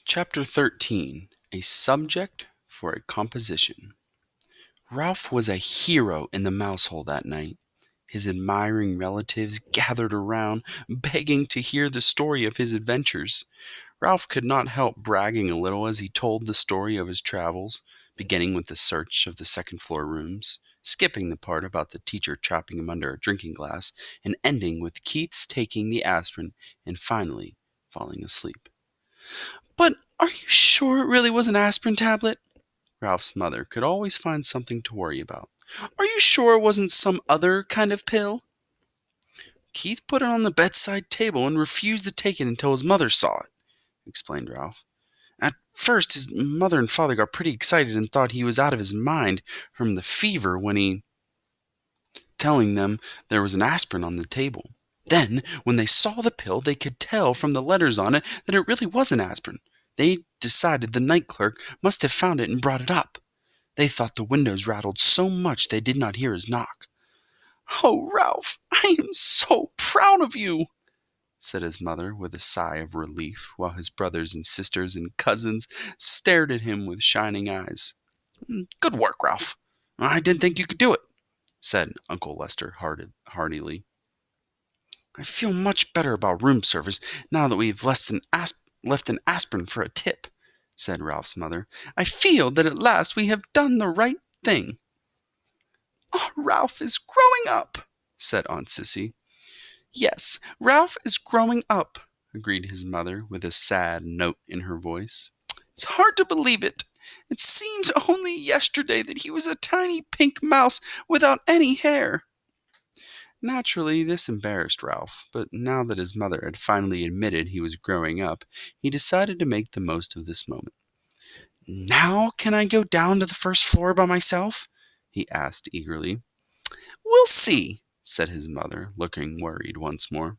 Chapter 13. A Subject for a Composition. Ralph was a hero in the mouse hole that night. His admiring relatives gathered around, begging to hear the story of his adventures. Ralph could not help bragging a little as he told the story of his travels, beginning with the search of the second-floor rooms, skipping the part about the teacher trapping him under a drinking glass, and ending with Keith's taking the aspirin and finally falling asleep. "But are you sure it really was an aspirin tablet?" Ralph's mother could always find something to worry about. "Are you sure it wasn't some other kind of pill?" "Keith put it on the bedside table and refused to take it until his mother saw it," explained Ralph. "At first, his mother and father got pretty excited and thought he was out of his mind from the fever when he telling them there was an aspirin on the table. Then, when they saw the pill, they could tell from the letters on it that it really was an aspirin. They decided the night clerk must have found it and brought it up. They thought the windows rattled so much they did not hear his knock." "Oh, Ralph, I am so proud of you," said his mother with a sigh of relief, while his brothers and sisters and cousins stared at him with shining eyes. "Good work, Ralph. I didn't think you could do it," said Uncle Lester heartily. "I feel much better about room service now that we've left an aspirin for a tip," said Ralph's mother. "I feel that at last we have done the right thing." "Oh, Ralph is growing up," said Aunt Sissy. "Yes, Ralph is growing up," agreed his mother with a sad note in her voice. "It's hard to believe it. It seems only yesterday that he was a tiny pink mouse without any hair." Naturally, this embarrassed Ralph, but now that his mother had finally admitted he was growing up, he decided to make the most of this moment. "Now can I go down to the first floor by myself?" he asked eagerly. "We'll see," said his mother, looking worried once more.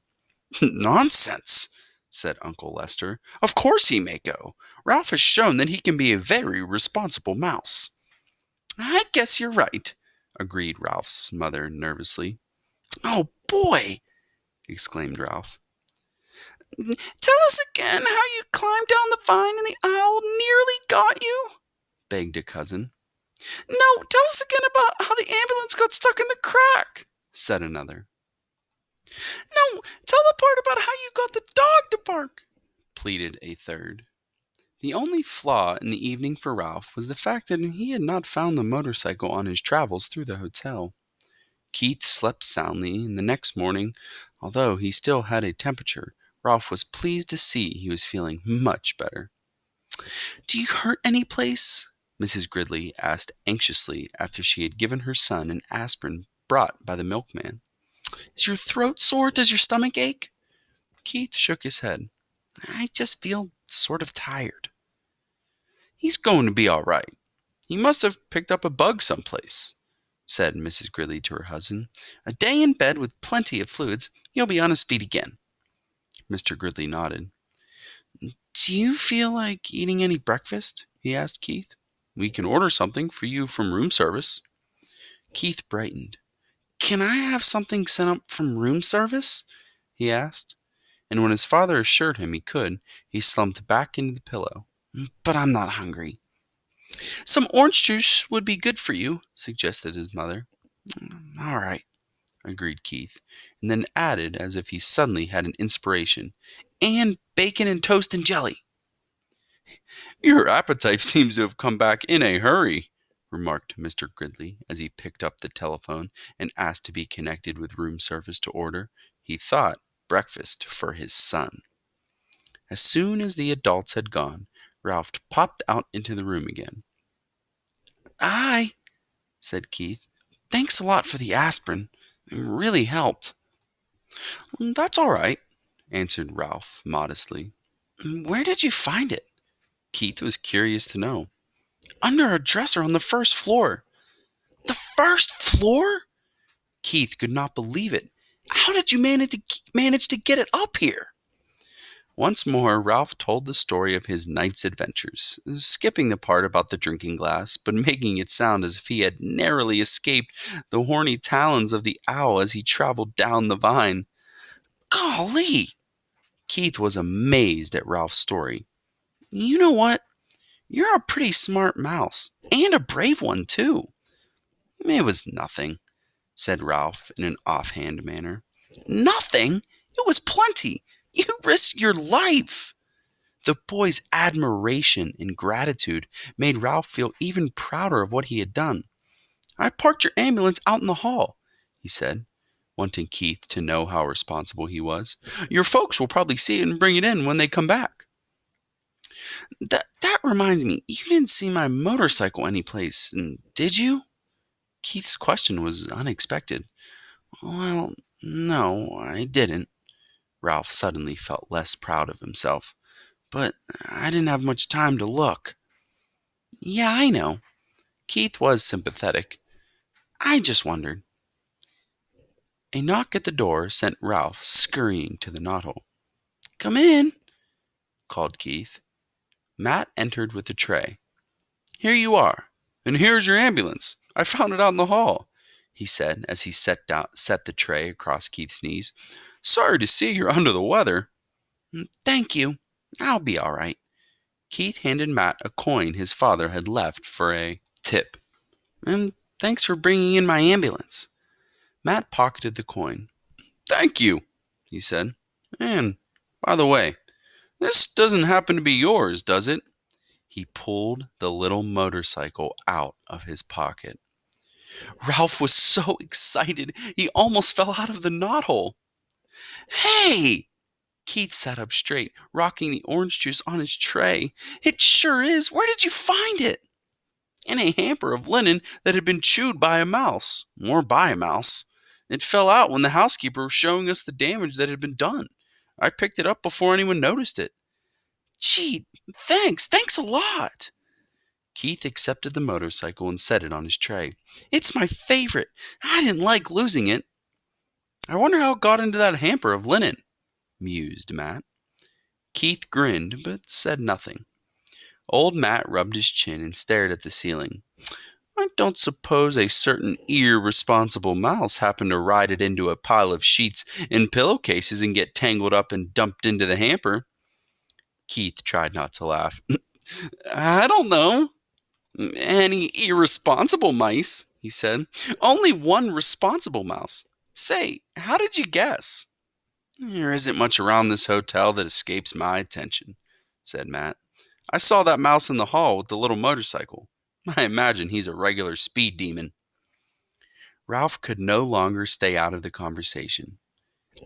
"Nonsense," said Uncle Lester. "Of course he may go. Ralph has shown that he can be a very responsible mouse." "I guess you're right," agreed Ralph's mother nervously. "Oh, boy!" exclaimed Ralph. "Tell us again how you climbed down the vine and the owl nearly got you," begged a cousin. "No, tell us again about how the ambulance got stuck in the crack," said another. "No, tell the part about how you got the dog to bark," pleaded a third. The only flaw in the evening for Ralph was the fact that he had not found the motorcycle on his travels through the hotel. Keith slept soundly, and the next morning, although he still had a temperature, Ralph was pleased to see he was feeling much better. "Do you hurt any place?" Mrs. Gridley asked anxiously after she had given her son an aspirin brought by the milkman. "Is your throat sore? Does your stomach ache?" Keith shook his head. "I just feel sort of tired." "He's going to be all right. He must have picked up a bug someplace," said Mrs. Gridley to her husband. "A day in bed with plenty of fluids, he'll be on his feet again." Mr. Gridley nodded. "Do you feel like eating any breakfast?" he asked Keith. "We can order something for you from room service." Keith brightened. "Can I have something sent up from room service?" he asked. And when his father assured him he could, he slumped back into the pillow. "But I'm not hungry." "Some orange juice would be good for you," suggested his mother. "All right," agreed Keith, and then added as if he suddenly had an inspiration, "and bacon and toast and jelly." "Your appetite seems to have come back in a hurry," remarked Mr. Gridley as he picked up the telephone and asked to be connected with room service to order, he thought, breakfast for his son. As soon as the adults had gone, Ralph popped out into the room again. "Hi," said Keith. "Thanks a lot for the aspirin. It really helped." "That's all right," answered Ralph modestly. "Where did you find it?" Keith was curious to know. "Under a dresser on the first floor." "The first floor?" Keith could not believe it. "How did you manage to get it up here?" Once more Ralph told the story of his night's adventures, skipping the part about the drinking glass, but making it sound as if he had narrowly escaped the horny talons of the owl as he traveled down the vine. "Golly!" Keith was amazed at Ralph's story. You know what? You're a pretty smart mouse, and a brave one, too. It was nothing, said Ralph in an offhand manner. Nothing? It was plenty. You risked your life. The boy's admiration and gratitude made Ralph feel even prouder of what he had done. I parked your ambulance out in the hall, he said, wanting Keith to know how responsible he was. Your folks will probably see it and bring it in when they come back. That reminds me, you didn't see my motorcycle anyplace, did you? Keith's question was unexpected. Well, no, I didn't. Ralph suddenly felt less proud of himself. But I didn't have much time to look. Yeah, I know. Keith was sympathetic. I just wondered. A knock at the door sent Ralph scurrying to the knothole. Come in, called Keith. Matt entered with a tray. Here you are, and here's your ambulance. I found it out in the hall, he said as he set the tray across Keith's knees. Sorry to see you're under the weather. Thank you. I'll be all right. Keith handed Matt a coin his father had left for a tip. And thanks for bringing in my ambulance. Matt pocketed the coin. Thank you, he said. And, by the way, this doesn't happen to be yours, does it? He pulled the little motorcycle out of his pocket. Ralph was so excited he almost fell out of the knothole. Hey! Keith sat up straight, rocking the orange juice on his tray. It sure is. Where did you find it? In a hamper of linen that had been chewed by a mouse, or by a mouse. It fell out when the housekeeper was showing us the damage that had been done. I picked it up before anyone noticed it. Gee, thanks a lot. Keith accepted the motorcycle and set it on his tray. It's my favorite. I didn't like losing it. I wonder how it got into that hamper of linen, mused Matt. Keith grinned, but said nothing. Old Matt rubbed his chin and stared at the ceiling. I don't suppose a certain irresponsible mouse happened to ride it into a pile of sheets and pillowcases and get tangled up and dumped into the hamper. Keith tried not to laugh. I don't know. Any irresponsible mice, he said. Only one responsible mouse. Say, how did you guess? There isn't much around this hotel that escapes my attention, said Matt. I saw that mouse in the hall with the little motorcycle. I imagine he's a regular speed demon. Ralph could no longer stay out of the conversation.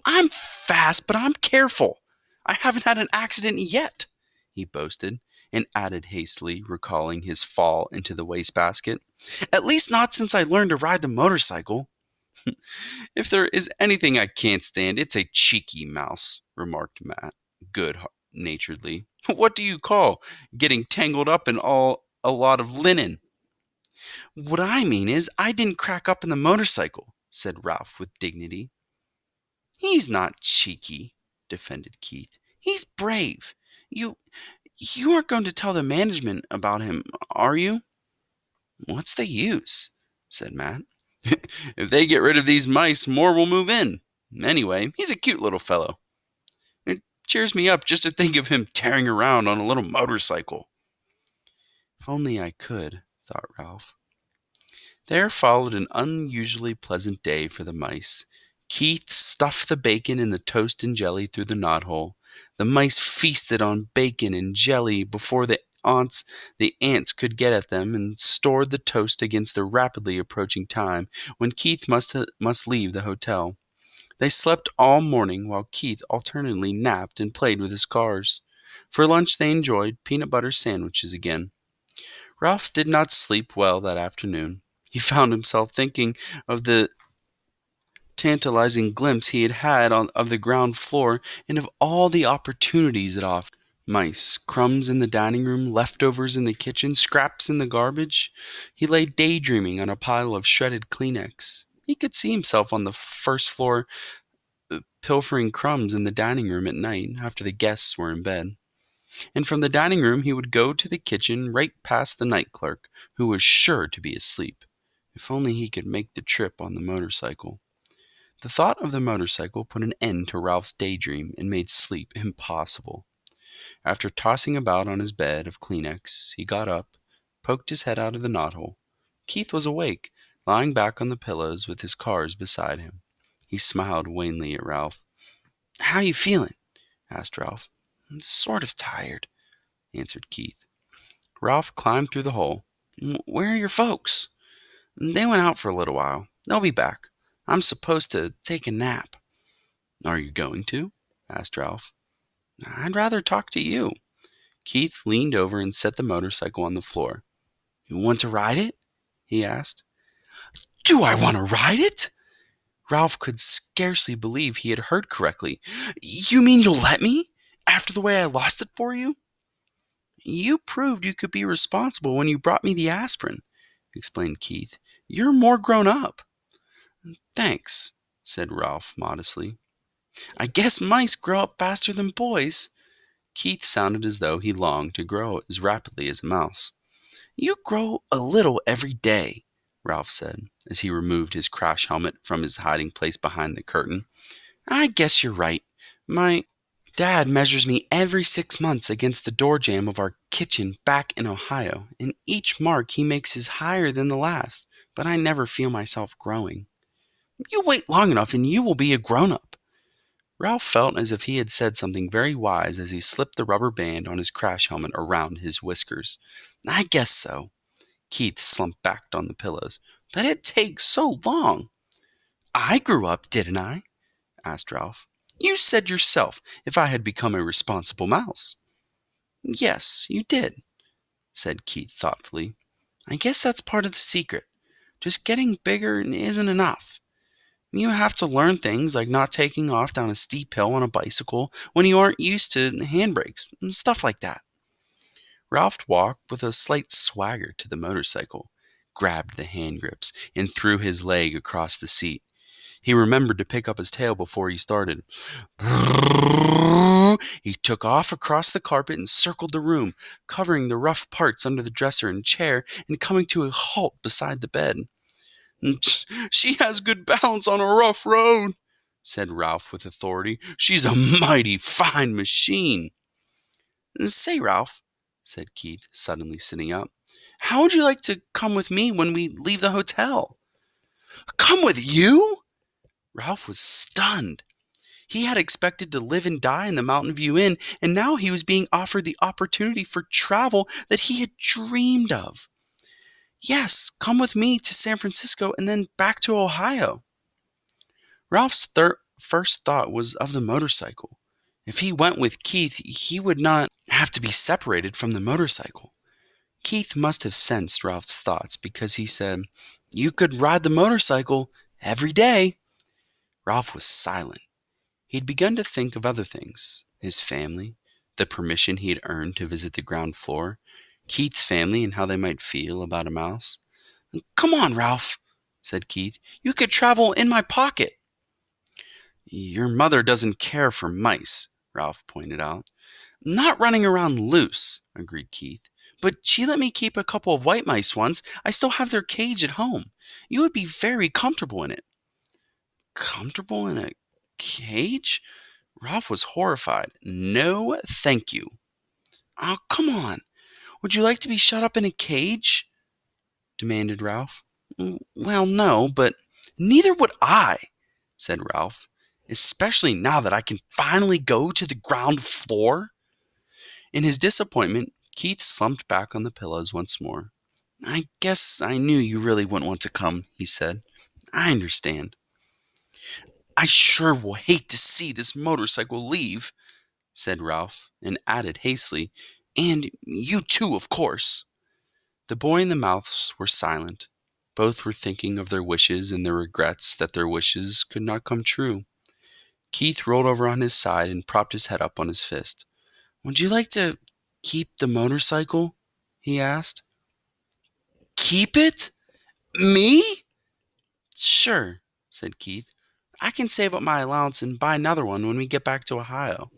I'm fast, but I'm careful. I haven't had an accident yet, he boasted, and added hastily, recalling his fall into the wastebasket. At least not since I learned to ride the motorcycle. If there is anything I can't stand, it's a cheeky mouse, remarked Matt, good-naturedly. What do you call getting tangled up in a lot of linen? What I mean is, I didn't crack up in the motorcycle, said Ralph with dignity. He's not cheeky, defended Keith. He's brave. You aren't going to tell the management about him, are you? What's the use? Said Matt. If they get rid of these mice, more will move in. Anyway, he's a cute little fellow. It cheers me up just to think of him tearing around on a little motorcycle. If only I could, thought Ralph. There followed an unusually pleasant day for the mice. Keith stuffed the bacon and the toast and jelly through the knothole. The mice feasted on bacon and jelly before the ants could get at them, and stored the toast against the rapidly approaching time when Keith must leave the hotel. They slept all morning while Keith alternately napped and played with his cars. For lunch they enjoyed peanut butter sandwiches again. Ralph did not sleep well that afternoon. He found himself thinking of the tantalizing glimpse he had had of the ground floor and of all the opportunities it offered. Mice, crumbs in the dining room, leftovers in the kitchen, scraps in the garbage. He lay daydreaming on a pile of shredded Kleenex. He could see himself on the first floor pilfering crumbs in the dining room at night after the guests were in bed. And from the dining room he would go to the kitchen right past the night clerk, who was sure to be asleep. If only he could make the trip on the motorcycle. The thought of the motorcycle put an end to Ralph's daydream and made sleep impossible. After tossing about on his bed of Kleenex, he got up, poked his head out of the knothole. Keith was awake, lying back on the pillows with his cars beside him. He smiled wanly at Ralph. "How you feeling?" asked Ralph. "I'm sort of tired," answered Keith. Ralph climbed through the hole. "Where are your folks?" "They went out for a little while. They'll be back. I'm supposed to take a nap." "Are you going to?" asked Ralph. "I'd rather talk to you." Keith leaned over and set the motorcycle on the floor. "You want to ride it?" he asked. "Do I want to ride it?" Ralph could scarcely believe he had heard correctly. "You mean you'll let me? After the way I lost it for you?" "You proved you could be responsible when you brought me the aspirin," explained Keith. "You're more grown up." "Thanks," said Ralph modestly. "I guess mice grow up faster than boys." Keith sounded as though he longed to grow as rapidly as a mouse. "You grow a little every day," Ralph said, as he removed his crash helmet from his hiding place behind the curtain. "I guess you're right. My dad measures me every 6 months against the door jamb of our kitchen back in Ohio, and each mark he makes is higher than the last, but I never feel myself growing." "You wait long enough and you will be a grown-up." Ralph felt as if he had said something very wise as he slipped the rubber band on his crash helmet around his whiskers. "I guess so." Keith slumped back on the pillows. "But it takes so long." "I grew up, didn't I?" asked Ralph. "You said yourself if I had become a responsible mouse." "Yes, you did," said Keith thoughtfully. "I guess that's part of the secret. Just getting bigger isn't enough. You have to learn things like not taking off down a steep hill on a bicycle when you aren't used to handbrakes and stuff like that." Ralph walked with a slight swagger to the motorcycle, grabbed the hand grips, and threw his leg across the seat. He remembered to pick up his tail before he started. He took off across the carpet and circled the room, covering the rough parts under the dresser and chair and coming to a halt beside the bed. "She has good balance on a rough road," said Ralph with authority. "She's a mighty fine machine." "Say, Ralph," said Keith, suddenly sitting up, "how would you like to come with me when we leave the hotel?" "Come with you?" Ralph was stunned. He had expected to live and die in the Mountain View Inn, and now he was being offered the opportunity for travel that he had dreamed of. "Yes, come with me to San Francisco and then back to Ohio." Ralph's first thought was of the motorcycle. If he went with Keith, he would not have to be separated from the motorcycle. Keith must have sensed Ralph's thoughts because he said, "You could ride the motorcycle every day." Ralph was silent. He'd begun to think of other things: his family, the permission he had earned to visit the ground floor, Keith's family and how they might feel about a mouse. "Come on, Ralph," said Keith. "You could travel in my pocket." "Your mother doesn't care for mice," Ralph pointed out. "Not running around loose," agreed Keith. "But she let me keep a couple of white mice once. I still have their cage at home. You would be very comfortable in it." "Comfortable in a cage?" Ralph was horrified. "No, thank you." "Oh, come on. Would you like to be shut up in a cage?" demanded Ralph. "Well, no, but neither would I," said Ralph, "especially now that I can finally go to the ground floor." In his disappointment, Keith slumped back on the pillows once more. "I guess I knew you really wouldn't want to come," he said. "I understand." "I sure will hate to see this motorcycle leave," said Ralph, and added hastily, "and you too, of course." The boy and the mouse were silent. Both were thinking of their wishes and their regrets that their wishes could not come true. Keith rolled over on his side and propped his head up on his fist. "Would you like to keep the motorcycle?" he asked. "Keep it? Me?" "Sure," said Keith. "I can save up my allowance and buy another one when we get back to Ohio."